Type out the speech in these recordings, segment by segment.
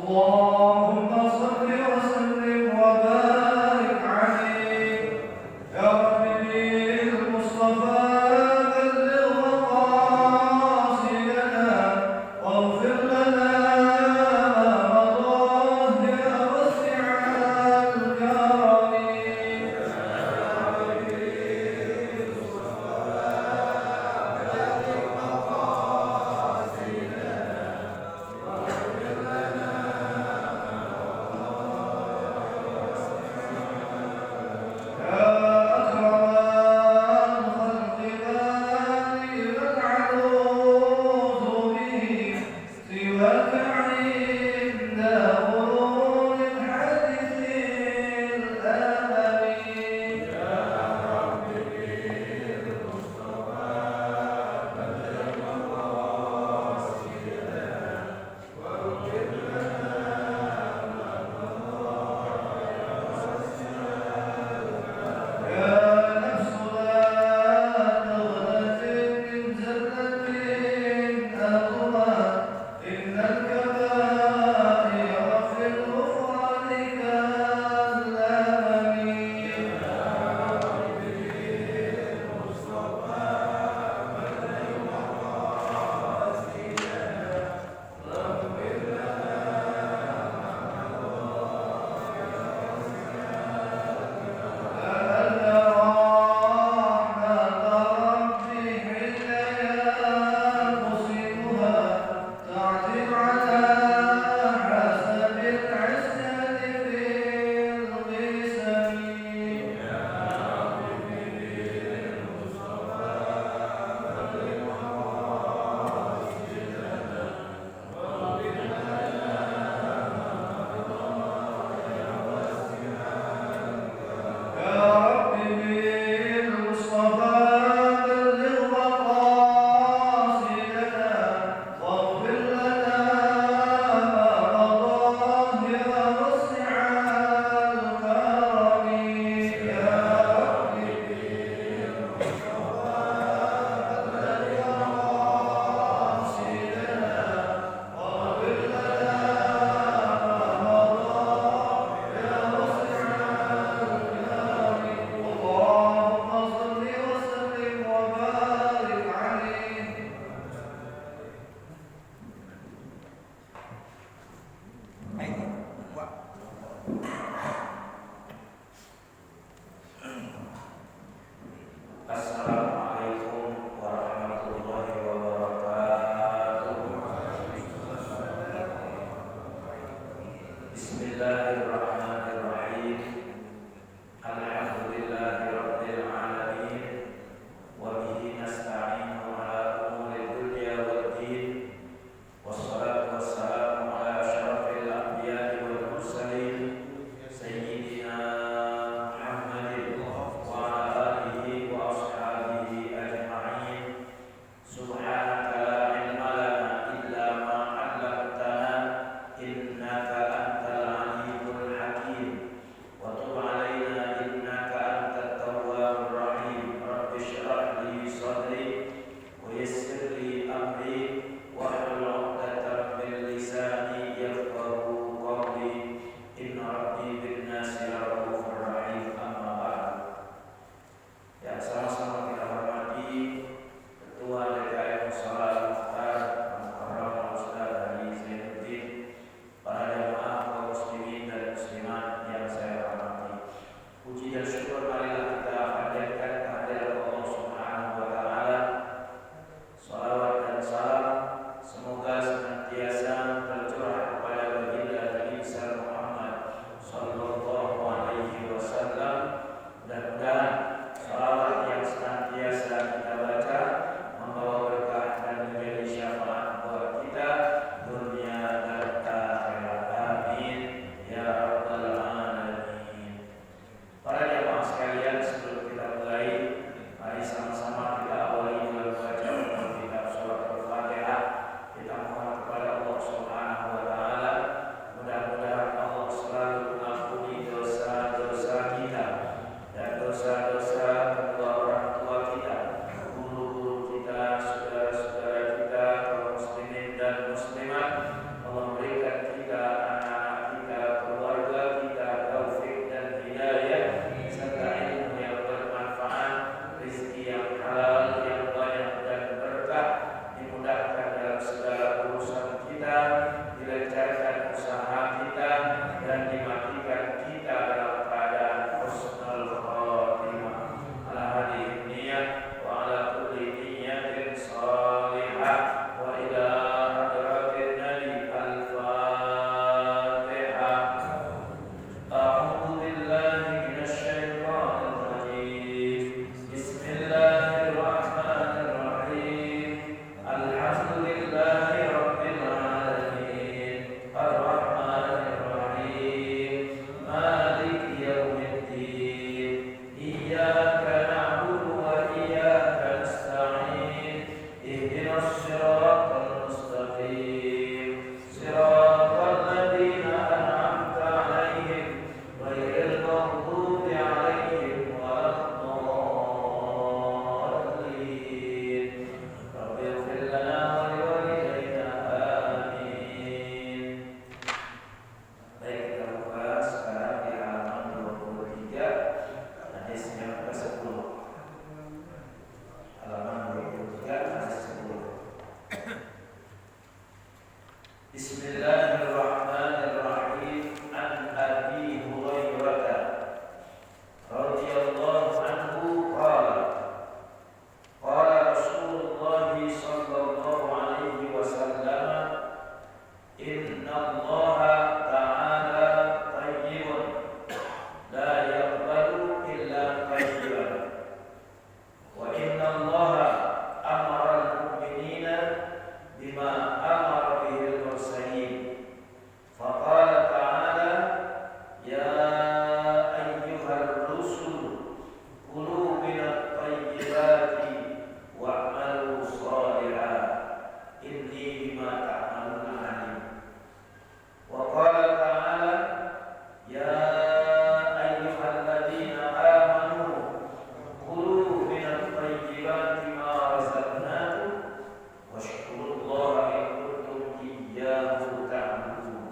اللهم صل وسلم وبارك عليه يا رب بالمصطفى بلغ مقاصدنا واغفر لنا ما مضى يا واسع الكرم yang halal, yang banyak dan berkah, dimudahkan dalam segala urusan kita, dilancarkan usaha kita, dan dimatikan kita dalam keadaan husnul khatimah. Ala hadhihi niyyah wa ala kulli niyyatin shalihah wa ila hadratin nabi al-fatihah. A'udzu billahi minasy syaithanir rajim. Bismillahirrahmanirrahim. Alhamdulillahi rabbil alamin. Ar-rahmanir rahim. Maliki yaumiddin. Iyyaka na'budu wa iyyaka nasta'in. Ihdinas siratal mustaqim. Siratal ladzina an'amta 'alaihim ghairil maghdubi 'alaihim waladdallin. Rabbi ighfir lana wa liwalidayna amin. Baik, kita buka sekarang di halaman 23 hadis yang ke-10. Halaman 23 hadis 10. Bismillahirrahmanirrahim. An Abi Hurairah radhiyallahu anhu qala qala Rasulullah sallallahu alaihi wasallam, inna Allaha ta'ala tayyibun la yaqbalu illa tayyiban wa inna Allaha amara al-mu'minina bima amara bihi al-mursalin. Faqala ta'ala, ya ayyuhar rusul kulu minat tayyibati wa'malu shalihan inni bima ta'maluna alim. Wa qala ta'ala, ya ayyuhalladzina amanu kulu minat tayyibati ma razaqnakum washkurullaha in kuntum iyyahu ta'budun.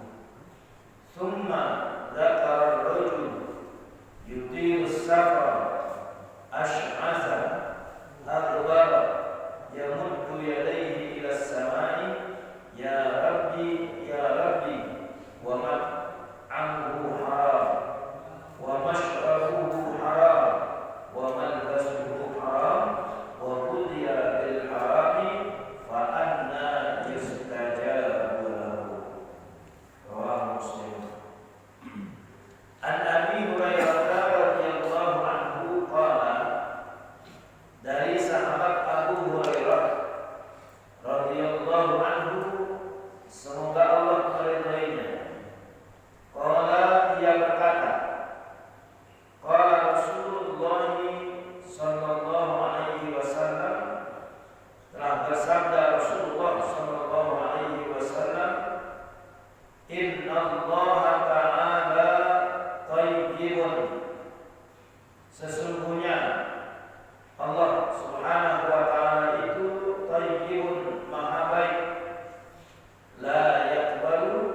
Thumma dzakara ar-rajul yutilu as-safar ash'atha aghbara yamuddu yadayhi ila as-sama'i ya rabbi wa mat'amuhu haram wa mashrabuhu haram wa malbasuhu haram wa ghudhiya bil harami fa anna yustajabu lahu. Rawahu Muslim. An Abi Hurairah radhiyallahu anhu qala, dari sahabat Abu Hurairah radhiyallahu anhu, semoga Allah meridainya, qala, ia berkata, qala Rasulullah sallallahu alaihi wasallam, telah bersabda Rasulullah sallallahu alaihi wasallam, inna Allaha ta'ala tayyibun, sesungguhnya Allah subhanahu wa ta'ala itu tayyibun, maha baik, la yaqbalu,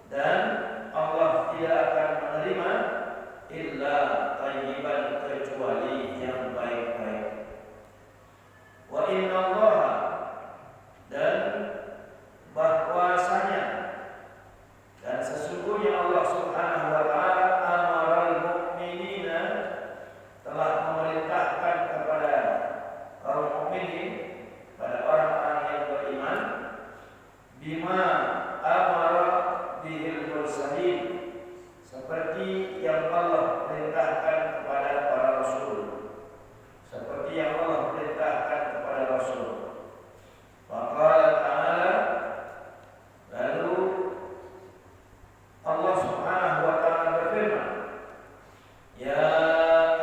dan Allah tidak akan menerima illa tayyiban, kecuali yang baik-baik. Wa inna Allaha, dan bahwasanya, dan sesungguhnya Allah subhanahu wa ta'ala amaral mu'minina, telah memerintahkan kepada kaum mukminin, pada orang-orang yang beriman, bima amara bihil mursalin, seperti yang Allah perintahkan kepada para rasul, seperti yang Allah perintahkan kepada rasul. Faqala ta'ala, lalu Allah subhanahu wa ta'ala berfirman, ya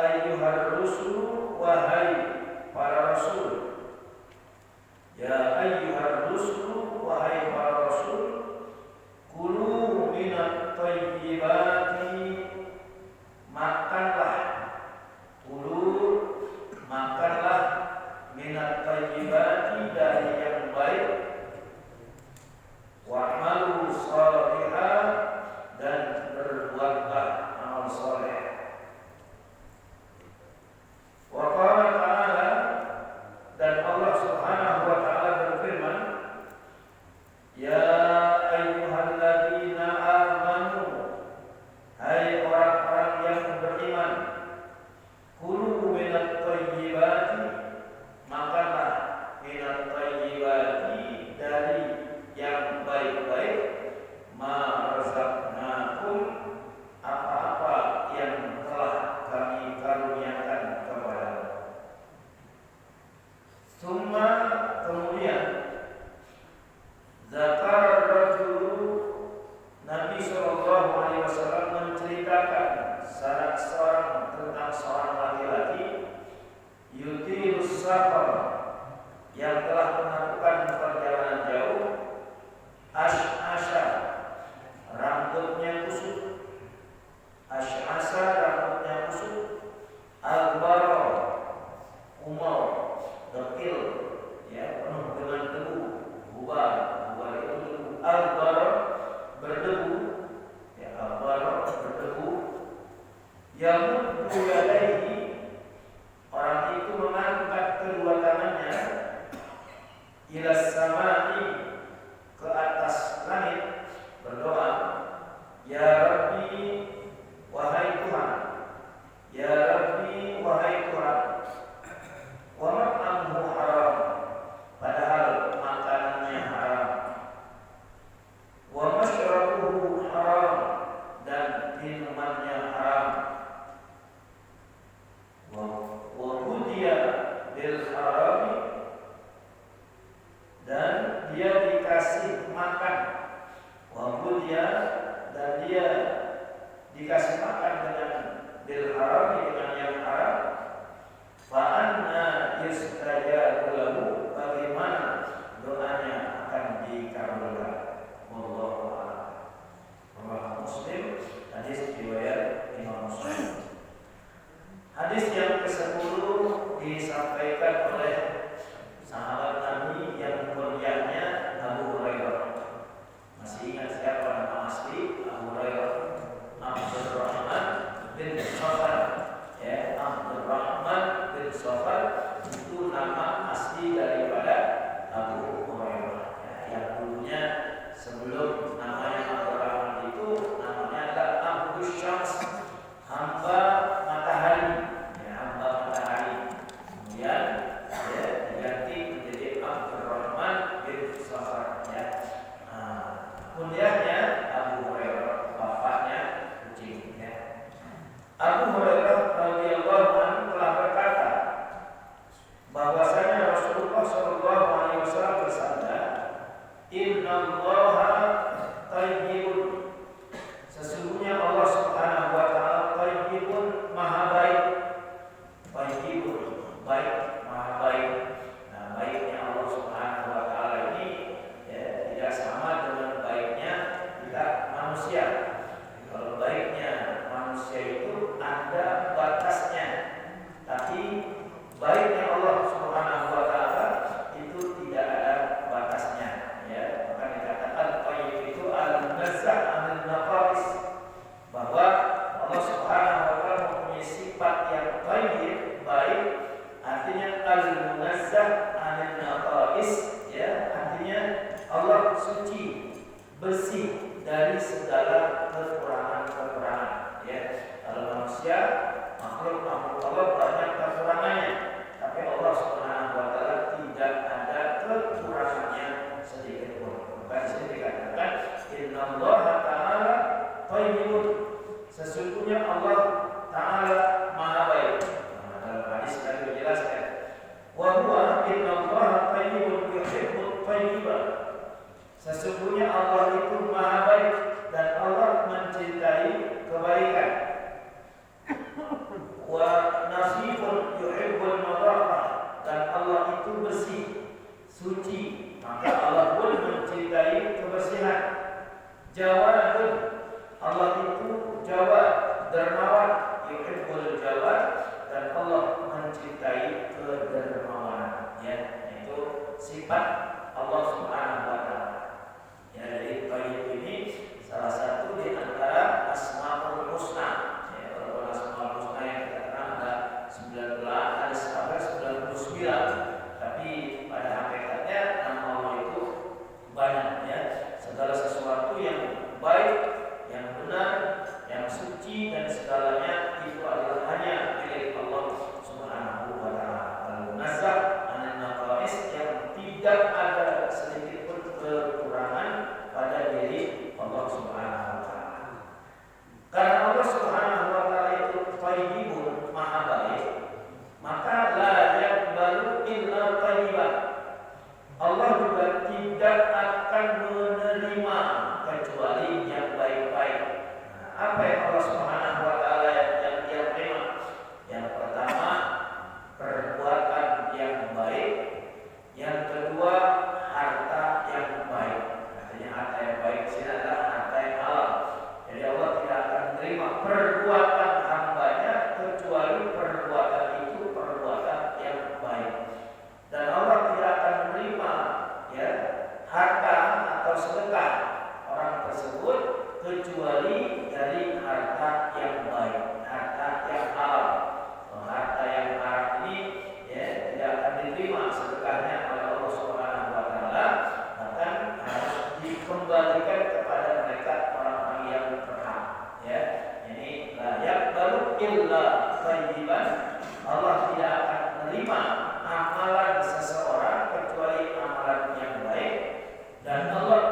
ayyuhar rusul, wahai para rasul, ya ayyuhar rusul, wahai para rasul, kulu minat tayyibati, makanlah, kulu, makanlah, minat tayyibati, dari yang baik, wa'malu shalihah, dan berbuatlah amal saleh. Wa qala ta'ala, Summa kemudian zakar rajulu Nabi Shallallahu Alaihi Wasallam menceritakan tentang seorang laki-laki yutilus safar yang telah melakukan perjalanan jauh, ash'asha rambutnya kusut, al-bara umar dekil, ya, penuh dengan debu, gubar itu debu, al-bara berdebu, ya, al-bara berdebu, yamuddu yadaihi orang itu mengangkat kedua tangannya ila samai ke atas langit berdoa, ya Rabbi wahai Tuhan, ya Rabbi wahai Tuhan, wa mat'amuhu haram padahal makanannya haram, wa masyrabuhu haram dan minumannya haram, wa hudiya bil harami dan dia dikasih makan, wa hudiya dan dia dikasih makan dengan bil harami dengan yang haram, fa anna yustajabu lahu bagaimana doanya akan dikabulkan. Wallahu a'lam. Rawahu Muslim, hadis riwayat Imam Muslim. Hadis yang ke-10 disampaikan oleh sahabat Nabi yang mulianya Abu Hurairah. Masih ingat siapa nama asli Abu Hurairah? Abdurrahman bin Safar. Ya, Abdurrahman bin Safar itu nama asli daripada Abu Hurairah. Ya, yang dulunya sebelum namanya Abdurrahman itu namanya adalah Abu Syams, hamba matahari. Ya, hamba matahari. Kemudian ya, diganti menjadi Abdurrahman bin Safar. Ya. Kunyahnya Abu Hurairah, bapaknya kucing. Ya. Abu Hurairah radhiyallahu anhu telah berkata bahwasanya Rasulullah Shallallahu Alaihi Wasallam bersabda, Innallaha thayyibun, sesungguhnya Allah Subhanahu Wa Taala thayyibun, maha baik. Thayyibun, baik, maha baik. Nah, baiknya Allah Subhanahu Wa Taala ini ya, tidak sama dengan baiknya kita manusia. Kalau baiknya manusia itu ada batasnya, tapi baiknya Allah Subhanahu Wa Taala itu tidak ada batasnya. Ya, maka dikatakan thayyib itu al-munazzah 'anil naqais, bahwa Allah Subhanahu Wa Taala mempunyai sifat yang thayyib, baik, artinya al-munazzah 'anil naqais, ya, artinya Allah suci, bersih dari segala kekurangan-kekurangan. Ya, kalau manusia makhluk Allah banyak kekurangannya, tapi Allah Subhanahu Wa Taala tidak ada kekurangannya sedikit pun. Maka di sini dikatakan Innallaha ta'ala thayyibun, sesungguhnya Allah Ta'ala maha baik. Nah, dalam hadis tadi dijelaskan, wa huwa innallaha thayyibun yuhibbut thayyiban, sesungguhnya Allah itu maha baik dan Allah mencintai kebaikan. Wa nasifun yuhibbul nadhafah, dan Allah itu bersih, suci, maka Allah pun mencintai kebersihan. Jawadun, Allah itu jawad, dermawan, yuhibbul jawad, dan Allah mencintai kedermawanan. Ya, itu sifat Allah Subhanahu Wa Taala. Ya, dari thayyib ini salah satu di antara Asmaul Husna. Ya, walaupun Asmaul Husna yang kita kenal ada 19, ada sekitar 99, tapi pada hakikatnya nama Allah itu banyak. Ya, segala sesuatu yang baik, yang benar, yang suci dan segalanya itu adalah hanya milik Allah Subhanahu Wa Taala. Al-Munazzah 'anil naqais, yang tidak ada sedikit pun kekurangan pada diri Allah Subhanahu Wa Taala. Karena Allah Subhanahu Wa Taala itu thayyibun, maha baik, maka la yaqbalu illa Allah juga tidak akan menerima kecuali yang baik-baik. Nah, apa yang Allah Subhanahu wa taala yang Dia terima? Yang pertama, perbuatan yang baik. Yang kedua, harta yang baik. Artinya harta yang baik di sini adalah harta yang halal. Jadi Allah tidak akan menerima perbuatan hambanya kecuali perbuatan itu perbuatan yang baik. Dan Allah tidak akan menerima ya harta atau sedekah orang tersebut kecuali dari harta yang baik, harta yang halal. Harta yang haram ini ya tidak akan diterima sedekahnya oleh Allah Subhanahu wa taala, bahkan harus dikembalikan kepada mereka orang-orang yang berhak. Ya, ini layak baru illa thayyiban. Allah tidak akan menerima amalan seseorang kecuali amalan yang baik, dan Allah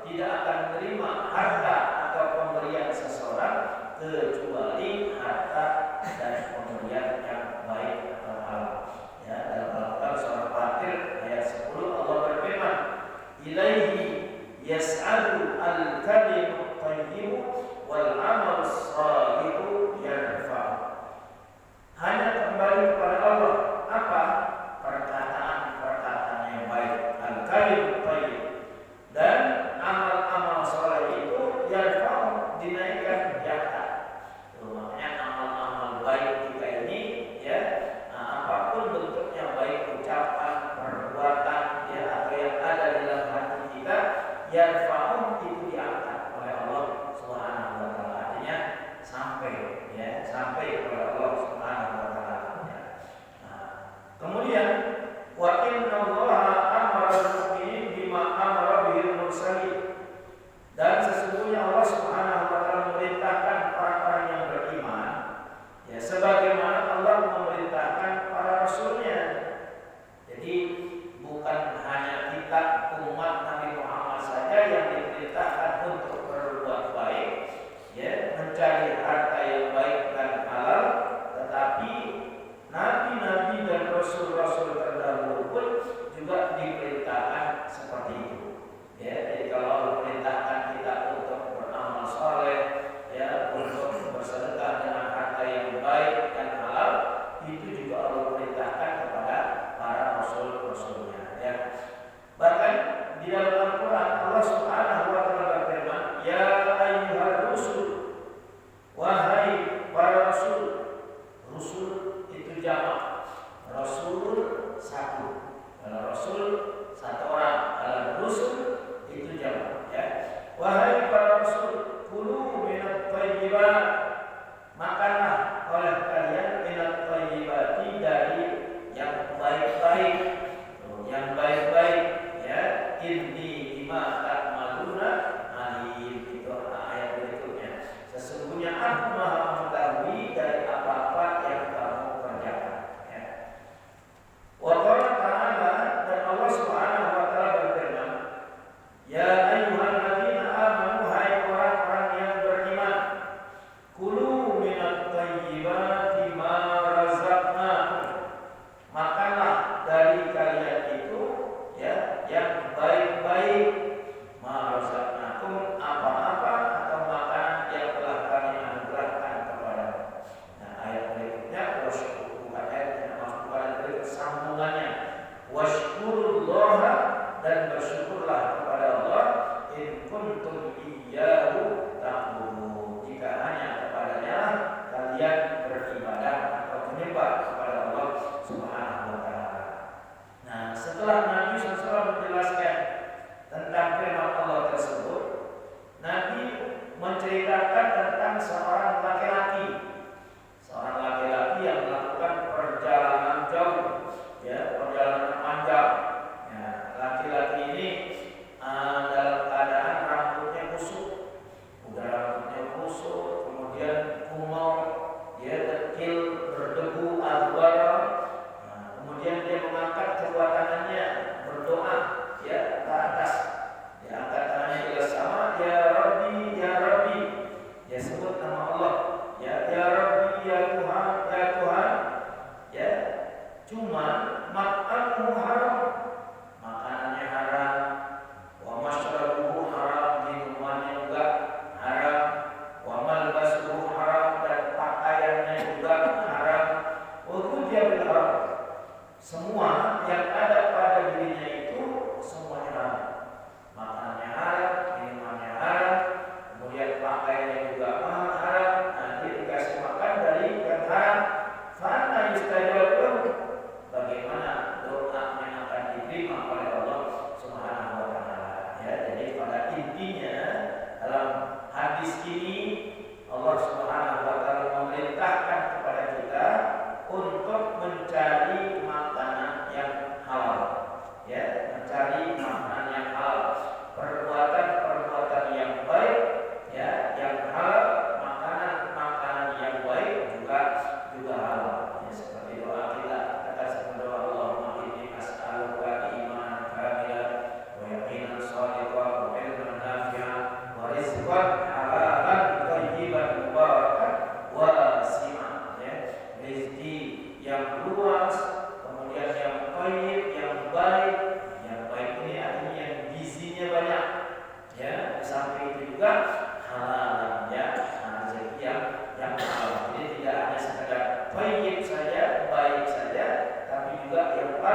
tidak akan menerima harta atau pemberian seseorang kecuali harta dan pemberian yang baik atau halal. Ya, dalam Al-Quran surah Fatir ayat 10 Allah berfirman, "Ilaihi yas'alu al-kalimu thayyibu wal 'amalu shalihu yarfa'u." Hanya kembali kepada Allah apa? Perkataan-perkataan yang baik, al-kalimu thayyib, dan amal-amal saleh itu yarfa'u, dinaikkan di atas. Makanya amal-amal baik kita ini ya, apapun bentuknya, baik ucapan, perbuatan ya, atau yang ada di dalam hati kita, yarfa'u itu diangkat oleh Allah Subhanahu wa taala. Artinya sampai ya, sampai kepada Allah Subhanahu wa taala. Kemudian wa inna Allaha amara al-mu'minin bima amara bihi al-mursalin. Dan sesungguhnya Allah Subhanahu wa taala memerintahkan orang-orang yang beriman ya sebagaimana Allah memerintahkan para rasulnya. Jadi bukan hanya kita umat Nabi Muhammad saja yang diperintahkan untuk berbuat baik ya, mencari harta yang baik dan halal, tetapi nabi-nabi dan rasul-rasul terdahulu pun juga diperintahkan seperti itu. Ya, jadi kalau Allah perintahkan kita untuk beramal saleh, ya, untuk bersedekah dengan harta yang baik dan halal, itu juga Allah perintahkan kepada para rasul-rasulnya. Ya. Bahkan di dalam Al-Quran Allah Subhanahu wa taala berfirman, "Ya ayyuhar rusul," wahai para rasul. Rusul itu jamak, rasul satu. Kalau rasul satu orang, kalau rusul itu jamak ya. Wahai para rasul, kulu minat thayyibat, makanlah oleh kalian minat thayyibati, dari yang baik-baik. Yang baik-baik ya, inni bima ta'maluna alim. Itu ayat berikutnya. Sesungguhnya aku Maha mengetahui dari apa-apa yang kamu kerjakan ya. Wa qala ta'ala, dan Allah Subhanahu wa taala berfirman, "Ya ayyuhalladzina amanu," hai orang-orang yang beriman, "kulu minat thayyibati ma razaqnakum," makanlah dari kalian itu ya yang baik-baik, ma razaqnakum, apa-apa atau makanan yang telah kami anugerahkan kepadamu. Nah, ayat berikutnya wasyukuru, ayat yang masukkan dari sambungannya, washkurullaha, dan bersyukurlah kepada Allah, in kuntum iyyahu ta'budun, jika hanya kepadanya kalian beribadah atau menyembah kepada Allah Subhanahu wa taala. Nah, setelah Nabi SAW menjelaskan tentang firman Allah tersebut, Nabi menceritakan tentang seorang laki-laki yang melakukan perjalanan jauh, ya, perjalanan panjang. Ya, laki-laki ini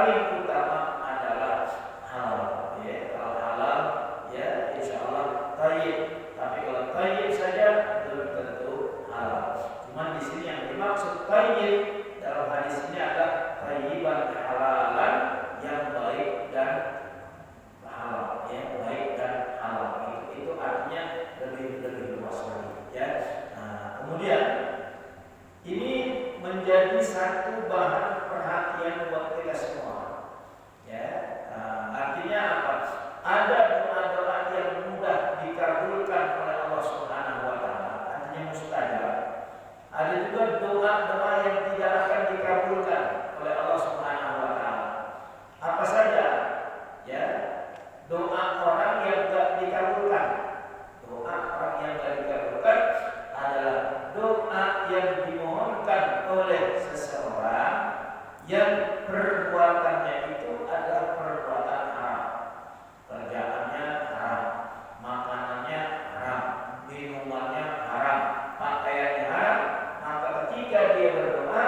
paling utama adalah halal. Ya, kalau halal ya insya Allah thayyib. Tapi kalau thayyib saja belum tentu halal. Cuma di sini yang dimaksud thayyib dalam hadis ini adalah thayyiban halalan yang baik dan halal. Ya, baik dan halal. Itu artinya lebih luas lagi. Ya. Nah, kemudian ini menjadi satu bahan perhatian buat kita semua. Ya, artinya apa? Ada doa-doa yang mudah dikabulkan oleh Allah Subhanahu wa taala, artinya mustajab. Ada juga doa-doa yang tidak akan dikabulkan oleh Allah Subhanahu wa taala. Apa saja? Ya, doa orang yang tidak dikabulkan. Doa orang yang tidak dikabulkan adalah doa yang dimohonkan oleh seseorang yang perbuatannya itu adalah perbuatan haram. Kerjaannya haram, makanannya haram, minumannya haram, pakaiannya haram. Maka ketika dia berdoa,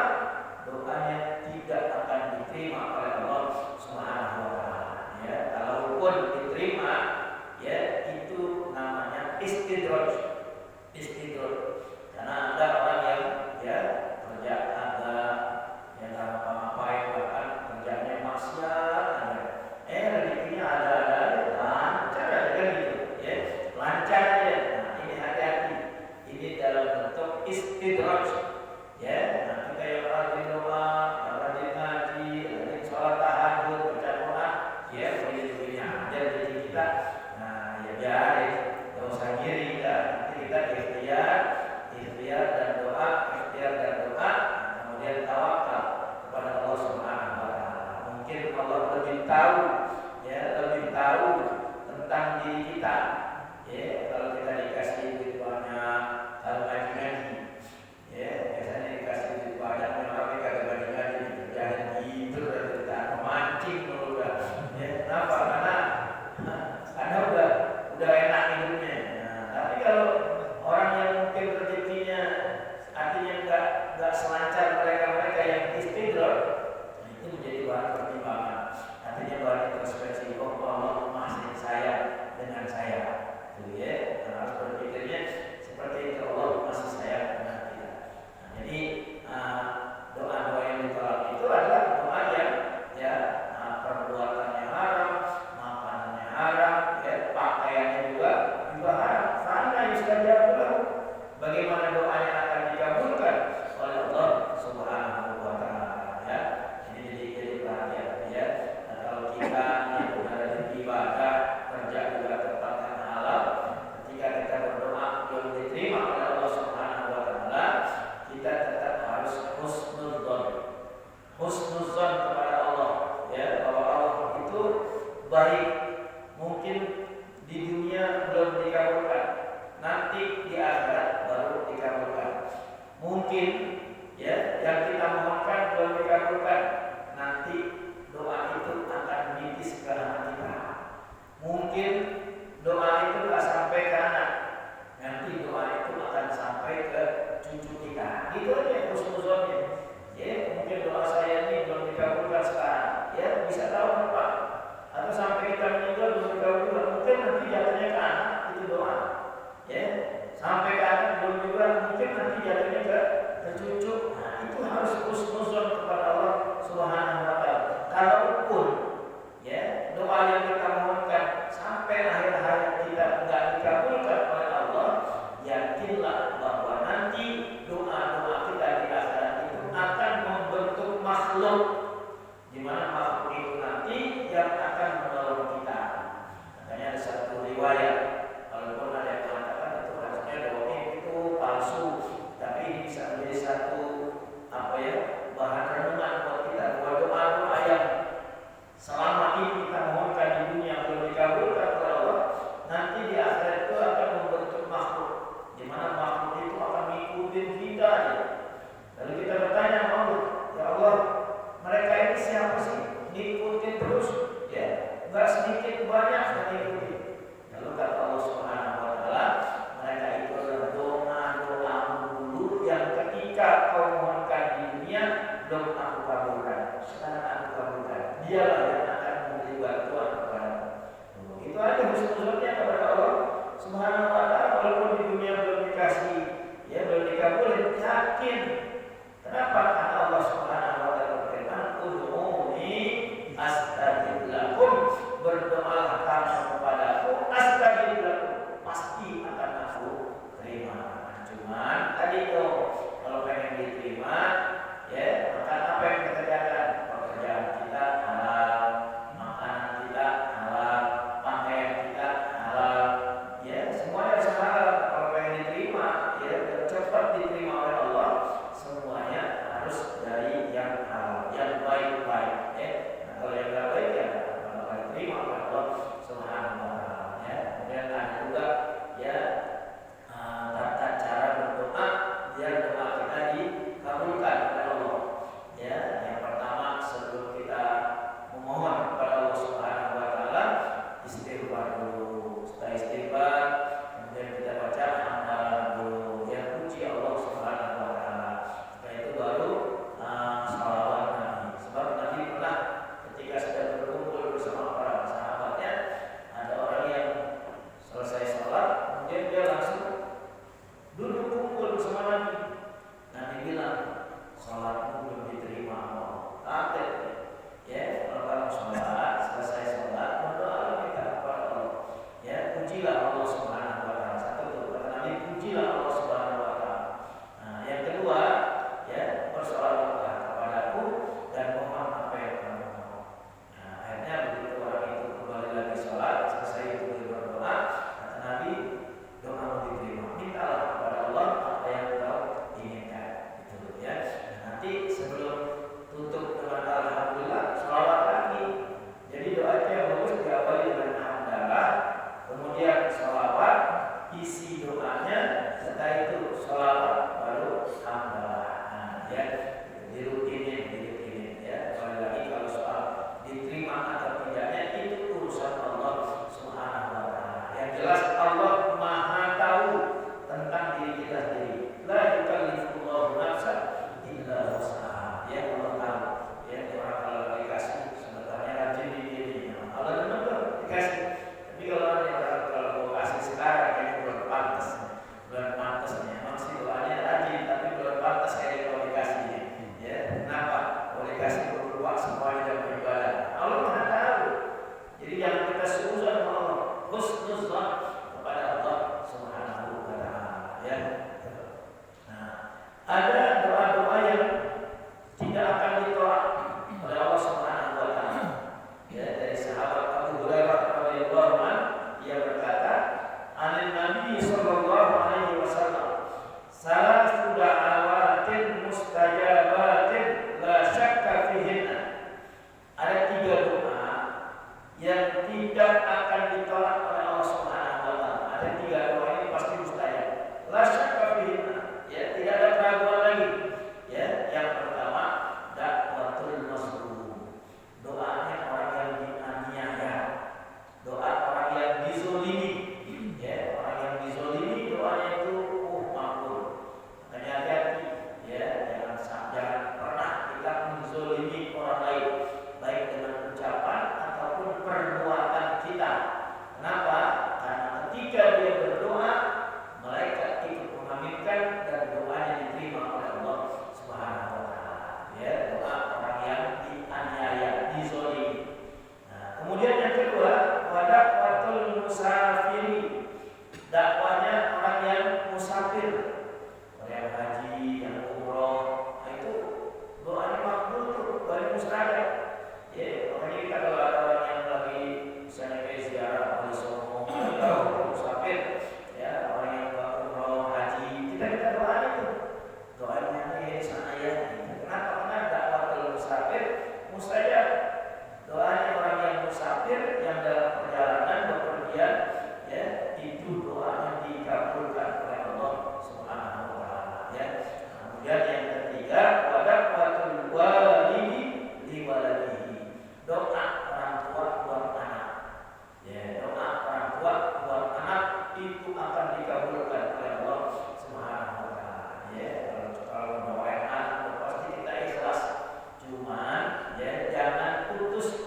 doanya tidak akan diterima oleh Allah Subhanahu wa taala. Ya, kalaupun diterima, ya itu namanya istidraj. Karena ada orang yang ya kerja agak yang ngapa-ngapain bahkan kerjanya maksiat rezekinya ada lancar aja kan gitu ya, lancar aja. Nah, ini hati-hati, ini dalam bentuk istidraj ya. Nah, kita yang rajin doa, yang rajin ngaji, rajin sholat tahajud, baca Quran ya, begini-begini aja jadi kita. Nah, ya biarin, gak usah ngiri ya. Nanti kita ikhtiar dan doa, kemudian tawakal kepada Allah Subhanahu wa taala. Mungkin Allah lebih tahu tentang diri kita. Ya, kalau kita dikasih duit banyak, kalau ngaji, ya biasanya dikasih duit banyak, orang kagak ngaji, kerjaan tidur dan kita memancing dulu dah. Ya, kenapa? Karena udah enak hidupnya. Nah, tapi kalau orang yang mungkin rezekinya artinya enggak selancar mereka yang istidraj, itu menjadi bahan pertimbangan. Artinya bahan introspeksi. Oh, Allah masih sayang dengan saya, gitu ya. Nah, harus berpikirnya seperti itu. Allah masih sayang dengan kita. Nah, jadi doa-doa yang ditolak itu adalah doa yang ya perbuatannya haram, makanannya haram, ya pakaiannya juga haram. Karena yustajab lahu. Bagaimana doanya akan dikabulkan oleh Allah Subhanahu wa taala ya. Ini jadi perhatian ya. Nah, kalau kita yang ada di ibadah, kerja juga tempat yang halal, ketika kita berdoa belum diterima oleh Allah Subhanahu wa taala, kita tetap harus husnuzon kepada Allah ya, bahwa Allah itu baik. Mungkin di dunia belum dikabulkan, nanti di akhirat baru dikabulkan. Mungkin ya yang kita mohonkan belum dikabulkan, nanti doa itu akan menipis ke anak kita. Mungkin doa itu tak sampai ke anak, nanti doa itu akan sampai ke cucu kita. Itu aja husnuzonnya. Ya, mungkin doa saya ini belum dikabulkan sekarang, ya bisa tahun depan, atau sampai kita meninggal belum dikabulkan. Mungkin nanti jatuhnya ke anak itu doa. Ya, sampai ke anak belum juga, mungkin nanti jatuhnya ke cucu. Nah, itu harus husnuzon kepada Allah Subhanahu wa taala. Kalaupun ya doa yang kita mohonkan sampai akhir hayat kita enggak dikabulkan oleh Allah, yakinlah bahwa nanti doa-doa kita di akhirat itu akan membentuk makhluk, di mana makhluk itu nanti dialah yang akan memberi bantuan kepadamu. Itu aja husnuzonnya kepada Allah Subhanahu wa taala, walaupun di dunia belum dikasih, ya belum dikabulin, yakin. Kenapa? Karena Allah Subhanahu wa taala berfirman, "Ud'uni astajib lakum." Berdoalah kamu kepadaku, astajib lakum. Pasti akan aku terima. Cuman tadi itu kalau pengen diterima, ya maka apa yang kita kerjakan? Pekerjaan kita halal, makanan kita halal, pakaian kita halal, ya semuanya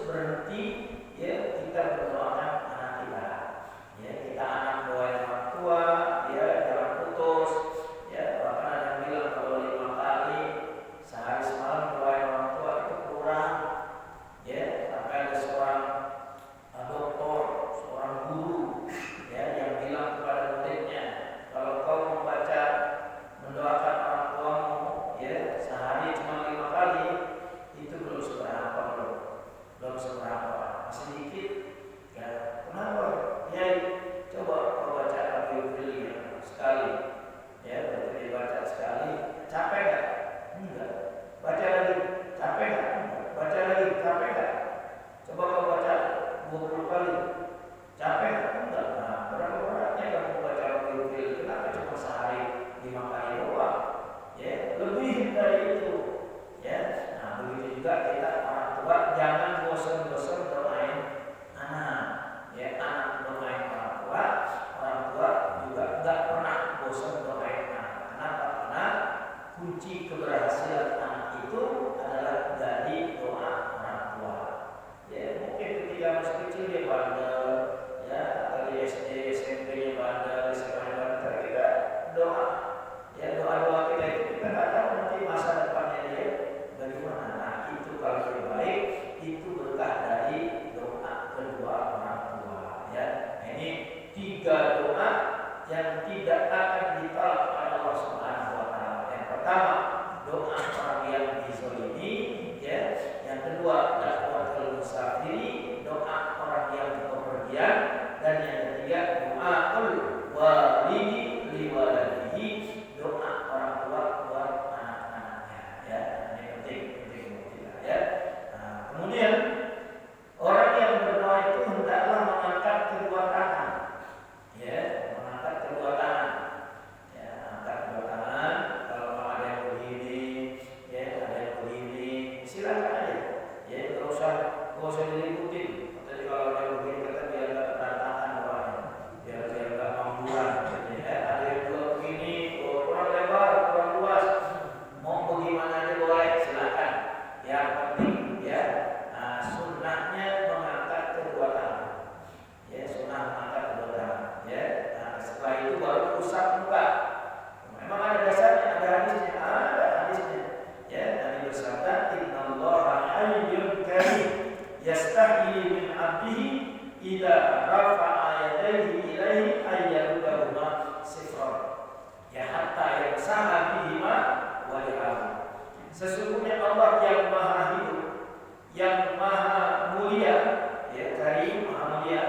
berhenti ya kita mendoakan anak kita. Ya, kita anak doain orang tua, ya jangan putus. Ya, bahkan ada yang bilang kalau 5 kali sehari semalam doain orang tua itu kurang. Ya, sampai ada seorang dokter, seorang guru ya yang bilang kepada muridnya, kalau kau membaca mendoakan orang tuamu ya sehari cuma 5 kali itu belum seberapa, belum seberapa, masih dikit ya. Kenapa? Ya coba kau baca Al-Qur'an sekali ya, berarti dibaca sekali capek gak? Enggak. Baca lagi capek gak? Enggak. Baca lagi capek gak? Coba kau baca 20 kali capek gak? Enggak. Nah, berapa beratnya kamu baca Al-Qur'an? Kenapa cuma sehari 5 kali doang? Ya, lebih dari itu. Ya, nah begitu juga kita orang tua jangan bosan-bosan doain anak. Ya, anak doain orang tua juga enggak pernah bosan doain anak. Kenapa? Karena kunci keberhasilan anak itu adalah dari doa orang tua. Ya, mungkin ketika masih kecil dia bandel, ya, atau di SD, SMP-nya bandel, SMA-nya bandel, kita doa. Ya, doa-doa kita itu kita nggak tahu nanti masa depannya dia bagaimana. Nah, itu kalau lebih baik itu berkah dari doa kedua orang tua. Ya, nah, ini 3 doa yang tidak akan ditolak oleh Allah Subhanahu wa taala. Yang pertama, doa orang yang dizalimi, ya. Yang kedua, da'watul musafiri, doa orang yang bepergian, dan yang ketiga, doaul walidi liwaladihi, doa orang tua buat anak-anaknya. Ya, ini penting untuk kita ya. Nah, kemudian orang yang berdoa itu hendaklah mengangkat kedua tangan. Ya, mengangkat kedua tangan. Ya, angkat kedua tangan. Kalau ada yang begini, ya ada yang begini, silakan aja. Ya, nggak usah diliputin. Jadi kalau ada yang begini kata dia nggak berantakan doanya, biar dia nggak mampuan. Ya, ada yang juga begini, kurang lebar, kurang luas. Mau bagaimana aja boleh, silakan. Yang penting ya, sunnahnya mengangkat kedua tangan. Ya, sunnah mengangkat kedua tangan. Ya, nah, setelah itu baru usap muka. Memang ada dasarnya, ada hadisnya, Ya, Nabi bersabda, "Innallaha hayyun karim, yastahi min 'abdihi idza rafa'a yadayhi ilaihi ayyarudahuma sifran." Ya, hatta yamsaha bihima wajhahu. Sesungguhnya Allah yang maha hidup, yang maha mulia, ya karim, maha mulia.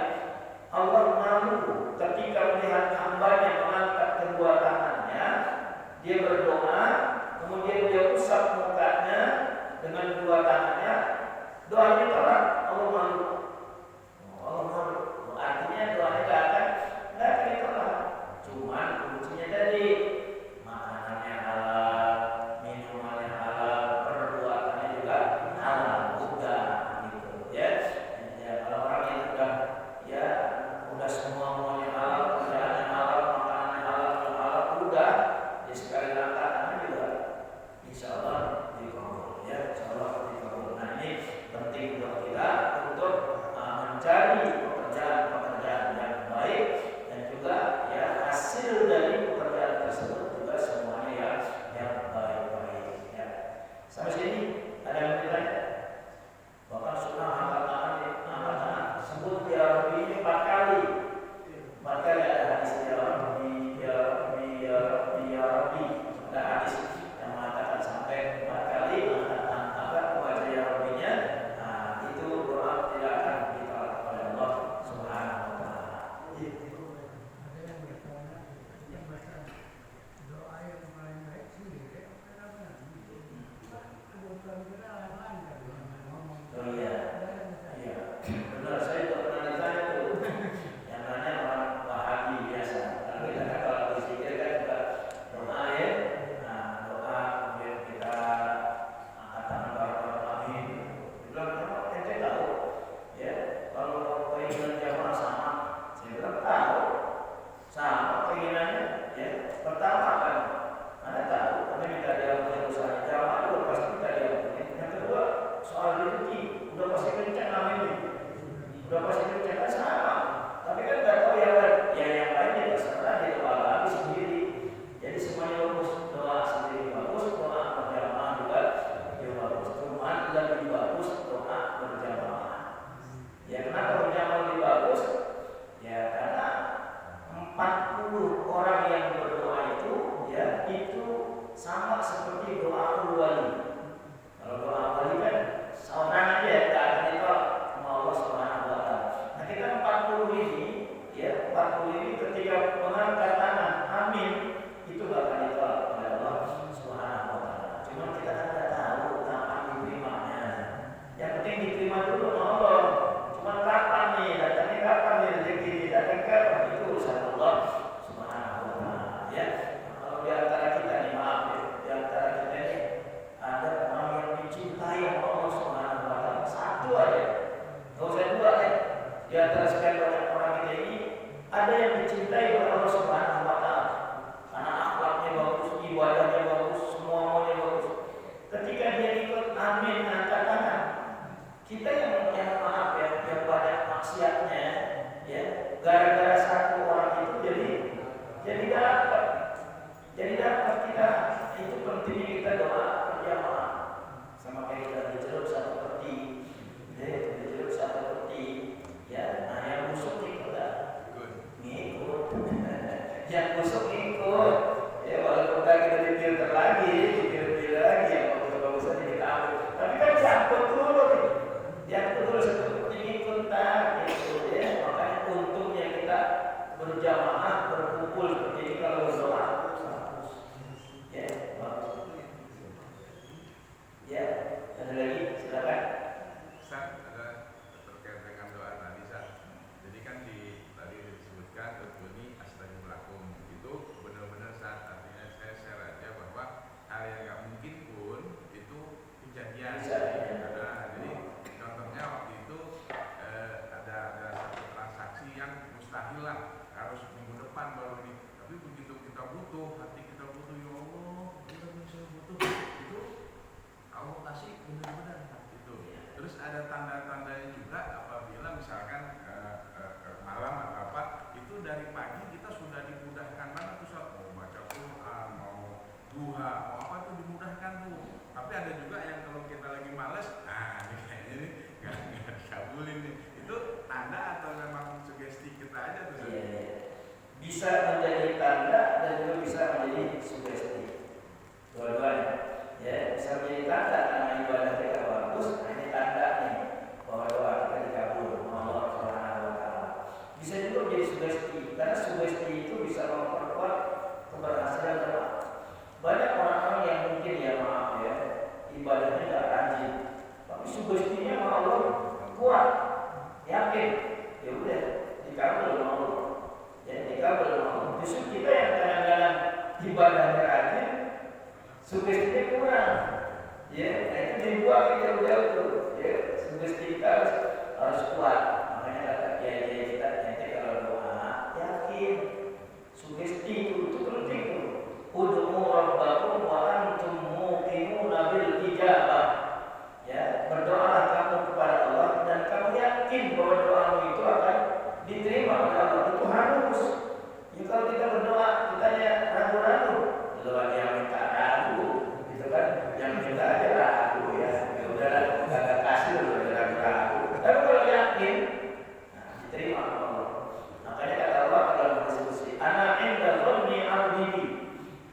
Allah malu ketika melihat hambanya mengangkat kedua tangannya, dia berdoa, kemudian dia usap mukanya dengan kedua tangannya, doanya tolak, Allah malu. Allah malu, artinya doanya nggak akan ditolak. Cuman kuncinya tadi, makanannya halal, minumannya halal, perbuatannya juga halal. Udah, Di antara sekian banyak orang kita ini ada yang dicintai oleh Allah Subhanahu wa taala. Karena akhlaknya bagus, ibadahnya bagus, semuanya bagus. Ketika dia ikut amin angkat tangan. Kita yang maaf ya, yang banyak maksiatnya ya, gara-gara satu orang itu jadi dapat kita. Itu pentingnya kita doa berjamaah. Sama kayak kita dicelup satu peti, dicelup satu peti, ya. Nah yang busuk ikut, ngikut, yang busuk ikut, ya walaupun kita dipilter lagi, yang bagus-bagusan kita ambil, tapi kan campur dulu, satu peti ngikut gitu, ya. Makanya untungnya kita berjamaah berkumpul seperti ini kalau berdoa. Ya, ada lagi, silakan. Ustaz, ada terkait dengan doa tadi, Ustaz. Jadi kan tadi disebutkan ini astaghfirullahaladzim itu benar-benar Ustaz, artinya saya share aja bahwa hal yang nggak mungkin pun itu kejadian. Jadi contohnya waktu itu ada satu transaksi yang mustahil lah, harus minggu depan baru ini. Tapi begitu kita butuh, hati kita butuh, ya Allah, kita bisa butuh itu. Allah kasih benar-benar itu. Terus ada tanda-tandanya juga apabila misalkan malam atau apa itu dari pagi kita sudah dimudahkan banget tuh Ustaz, mau baca Quran, mau duha, mau apa tuh dimudahkan tuh. Tapi ada juga yang kalau kita lagi malas, ini kayaknya ini nggak dikabulin nih. Itu tanda atau memang sugesti kita aja tuh Ustaz? Iya. Bisa menjadi tanda dan juga bisa menjadi sugesti. Dua-duanya. Ya, bisa menjadi tanda karena ibadah kita bagus, ini tanda nih bahwa doa kita dikabul Allah Subhanahu wa taala. Bisa juga menjadi sugesti, karena sugesti itu bisa memperkuat keberhasilan doa. Banyak orang-orang yang mungkin ya maaf ya, ibadahnya tidak rajin, tapi sugestinya sama Allah kuat, yakin, ya udah dikabul sama Allah. Ya dikabul sama Allah. Justru kita yang kadang-kadang ibadahnya rajin, sugestinya kurang, ya, itu dibuang jauh-jauh tuh, ya, sugesti kita harus kuat. Makanya kata kiai kita nanti kalau doa yakin, sugesti itu penting tuh. Ud'u rabbakum wa antum muqinuna bil ijabah. Ya, berdoalah kamu kepada Allah dan kamu yakin bahwa doamu itu akan diterima oleh Allah. Itu harus. Ya, kalau kita berdoa kita ya ragu-ragu, doa yang minta ragu, gitu kan? Yang minta aja ragu ya. Ya udahlah, enggak kasih udah ragu-ragu. Tapi kalau yakin, nah, diterima oleh Allah. Makanya kata Allah dalam diskusi, ana inda dhanni 'abdi.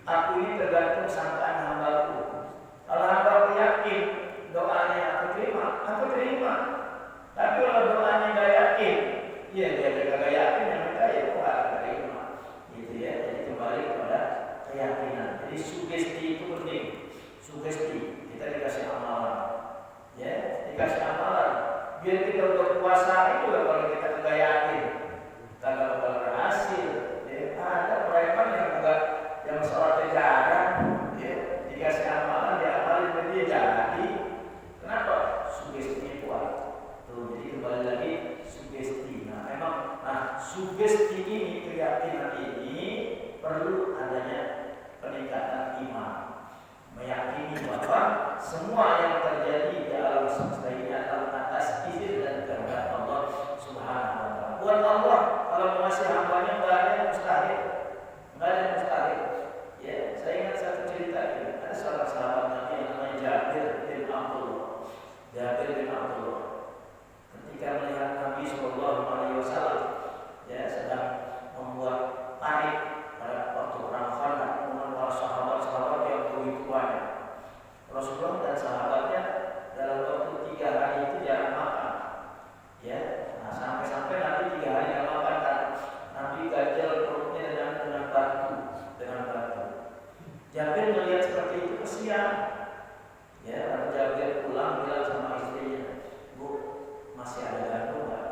Aku ini tergantung sangkaan hambaku. Kalau hambaku yakin doanya aku terima. Tapi kalau doanya enggak yakin, ya dia enggak yakin yang minta ya enggak terima. Gitu ya. Jadi kembali kepada keyakinan. Jadi sugesti itu penting. Sugesti kita dikasih amalan, ya dikasih amalan. Biar kita udah puasa itu ya kalau kita enggak yakin, kagak bakal berhasil. Ya, ada preman yang sholatnya jarang, ya dikasih amalan, diamalin dia jadi. Kenapa? Sugestinya kuat. Tuh, jadi kembali lagi sugesti. Nah, memang, sugesti ini, keyakinan ini perlu adanya peningkatan iman, meyakini bahwa semua yang terjadi di alam semesta ini adalah atas izin dan kehendak Allah Subhanahu wa taala. Buat Allah kalau mengasih hambanya enggak ada yang mustahil. Enggak ada yang mustahil. Ya, saya ingat satu cerita ya. Ada seorang sahabat Nabi yang namanya Jabir bin Abdullah. Ketika melihat Nabi Sallallahu Alaihi Wasallam ya sedang membuat tarik pada waktu perang Khandaq dengan para sahabat yang begitu banyak. Rasulullah dan sahabatnya dalam waktu 3 hari itu jarang makan. Ya, sampai-sampai Nabi 3 hari tidak makan kan. Nabi ganjal perutnya dengan batu. Jabir melihat seperti itu kesian. Ya, lalu Jabir pulang bilang sama istrinya, Bu, masih ada gandum nggak?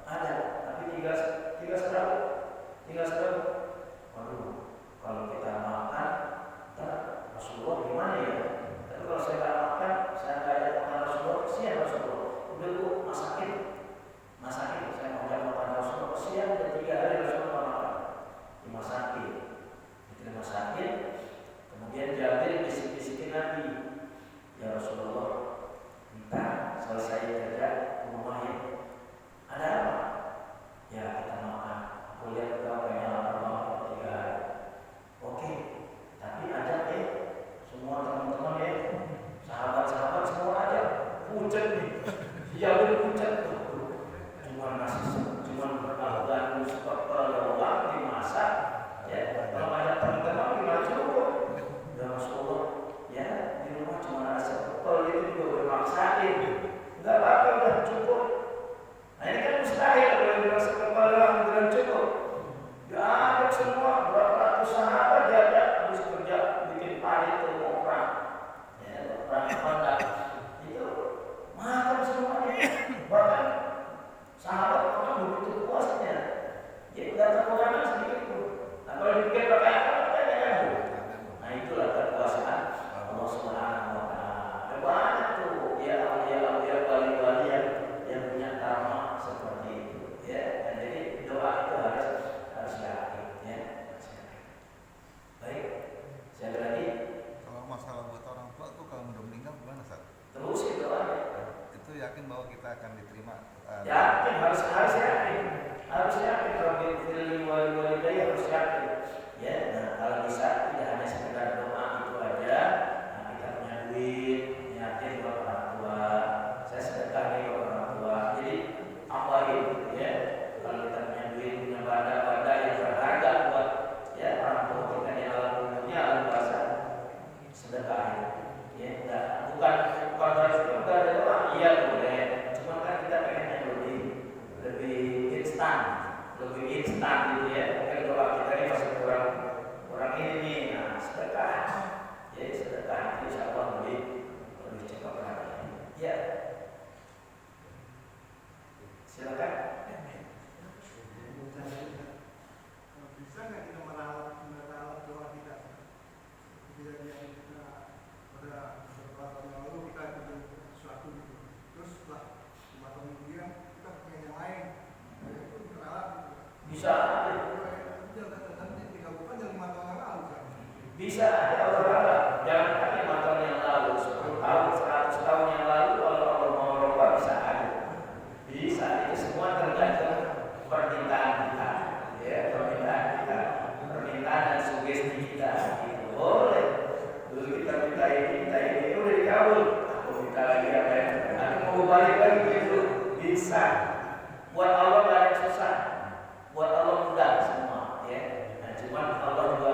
Ada, tapi tiga serabut. Waduh, kalau kita makan, Rasulullah gimana ya? Tapi kalau saya nggak makan, saya nggak ada makan Rasulullah, kesian Rasulullah. Udah Bu, masakin, saya mau kekurangan sedikit pun. Nah, kalau dipikir pakai akal, kan tidak nyambung. Nah, itulah kekuasaan Allah Subhanahu wa Ta'ala. Ada banyak tuh ya aulia wali-wali yang punya karma seperti itu, ya. Dan jadi doa itu harus yakin, ya. Baik, saya lagi. Kalau masalah buat orang tua tuh kalau udah meninggal gimana, Ustaz? Terus itu aja. Itu yakin bahwa kita akan diterima? Yakin, harus yakin. Harus yakin kalau pilih wali-wali harus yakin. Ya, nah kalau bisa tidak hanya sekedar doa itu aja. Nah, kita punya duit, yakin buat orang tua. Saya sedekah nih buat orang tua. Jadi apa gitu ya? Kalau kita punya duit, punya benda yang berharga buat ya orang tua kita di alam dunia, alam bahasa sedekah. Ya, nah, bukan harus juga ada doa. Iya boleh. Cuma kan kita pengennya lebih instan gitu ya. Mungkin doa kita ini masih kurang ini nih. Nah, sedekah. Jadi sedekah itu insya Allah lebih cepat lagi. Ya. Silakan. Bisa nggak kita merawat doa kita? Kejadian kita pada beberapa tahun yang lalu kita ikut sesuatu gitu. Terus setelah 5 tahun kemudian kita pengen yang lain. Itu merawat. Bisa. Nanti 3 bulan dari 5 tahun yang lalu kan? Bisa ada Allah. Jangan kan 5 tahun yang lalu, 10 tahun, 100 tahun yang lalu kalau Allah mau merubah bisa ada. Bisa. Itu semua tergantung permintaan kita. Ya, permintaan dan sugesti kita. Itu boleh. Dulu kita minta ini udah dikabul. Aku minta lagi apa ya? Aku mau balik lagi gitu. Bisa. Buat Allah nggak ada yang susah. Buat Allah mudah semua. Ya. Nah, cuman Allah juga